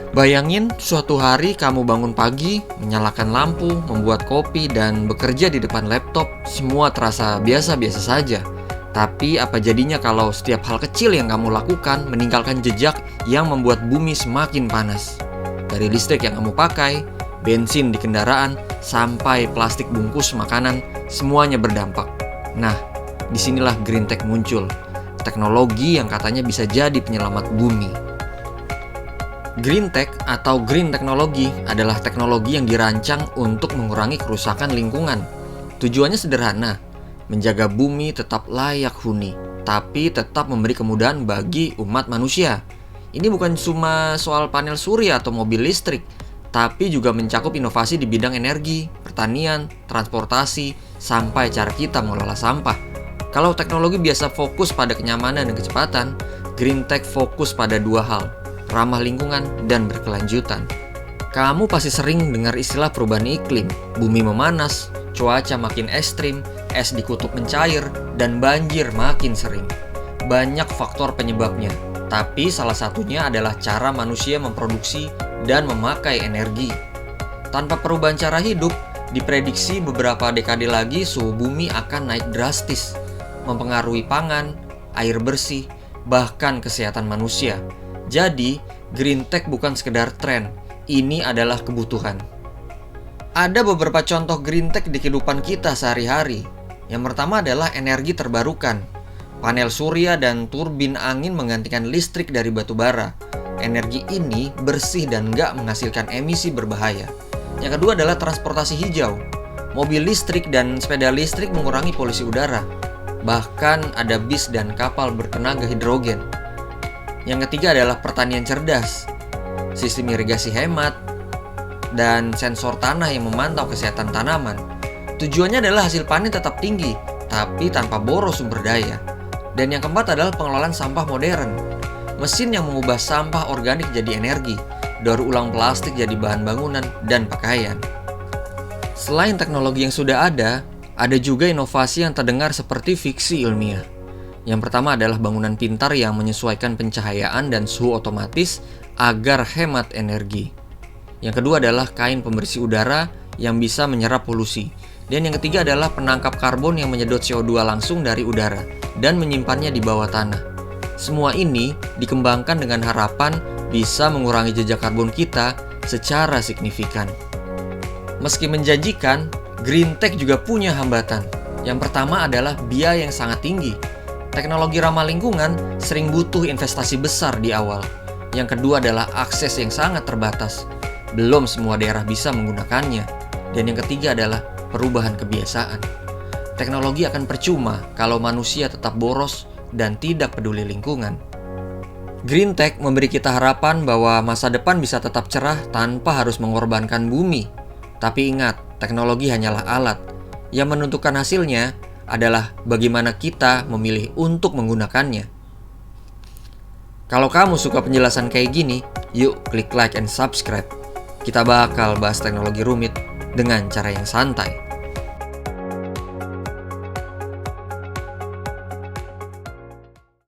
Bayangin suatu hari kamu bangun pagi, menyalakan lampu, membuat kopi, dan bekerja di depan laptop. Semua terasa biasa-biasa saja. Tapi apa jadinya kalau setiap hal kecil yang kamu lakukan meninggalkan jejak yang membuat bumi semakin panas? Dari listrik yang kamu pakai, bensin di kendaraan, sampai plastik bungkus makanan, semuanya berdampak. Nah, disinilah green tech muncul. Teknologi yang katanya bisa jadi penyelamat bumi. Green tech atau green technology adalah teknologi yang dirancang untuk mengurangi kerusakan lingkungan. Tujuannya sederhana, menjaga bumi tetap layak huni, tapi tetap memberi kemudahan bagi umat manusia. Ini bukan cuma soal panel surya atau mobil listrik, tapi juga mencakup inovasi di bidang energi, pertanian, transportasi, sampai cara kita mengelola sampah. Kalau teknologi biasa fokus pada kenyamanan dan kecepatan, green tech fokus pada dua hal, ramah lingkungan dan berkelanjutan. Kamu pasti sering dengar istilah perubahan iklim, bumi memanas, cuaca makin ekstrim, es di kutub mencair, dan banjir makin sering. Banyak faktor penyebabnya, tapi salah satunya adalah cara manusia memproduksi dan memakai energi. Tanpa perubahan cara hidup, diprediksi beberapa dekade lagi suhu bumi akan naik drastis, mempengaruhi pangan, air bersih, bahkan kesehatan manusia. Jadi, green tech bukan sekedar tren, ini adalah kebutuhan. Ada beberapa contoh green tech di kehidupan kita sehari-hari. Yang pertama adalah energi terbarukan. Panel surya dan turbin angin menggantikan listrik dari batu bara. Energi ini bersih dan nggak menghasilkan emisi berbahaya. Yang kedua adalah transportasi hijau. Mobil listrik dan sepeda listrik mengurangi polusi udara. Bahkan ada bis dan kapal bertenaga hidrogen. Yang ketiga adalah pertanian cerdas. Sistem irigasi hemat dan sensor tanah yang memantau kesehatan tanaman. Tujuannya adalah hasil panen tetap tinggi, tapi tanpa boros sumber daya. Dan yang keempat adalah pengelolaan sampah modern. Mesin yang mengubah sampah organik jadi energi, daur ulang plastik jadi bahan bangunan dan pakaian. Selain teknologi yang sudah ada juga inovasi yang terdengar seperti fiksi ilmiah. Yang pertama adalah bangunan pintar yang menyesuaikan pencahayaan dan suhu otomatis agar hemat energi. Yang kedua adalah kain pembersih udara yang bisa menyerap polusi. Dan yang ketiga adalah penangkap karbon yang menyedot CO2 langsung dari udara dan menyimpannya di bawah tanah. Semua ini dikembangkan dengan harapan bisa mengurangi jejak karbon kita secara signifikan. Meski menjanjikan, green tech juga punya hambatan. Yang pertama adalah biaya yang sangat tinggi. Teknologi ramah lingkungan sering butuh investasi besar di awal. Yang kedua adalah akses yang sangat terbatas. Belum semua daerah bisa menggunakannya. Dan yang ketiga adalah perubahan kebiasaan. Teknologi akan percuma kalau manusia tetap boros dan tidak peduli lingkungan. Green tech memberi kita harapan bahwa masa depan bisa tetap cerah tanpa harus mengorbankan bumi. Tapi ingat, teknologi hanyalah alat. Yang menentukan hasilnya adalah bagaimana kita memilih untuk menggunakannya. Kalau kamu suka penjelasan kayak gini, yuk klik like and subscribe. Kita bakal bahas teknologi rumit dengan cara yang santai.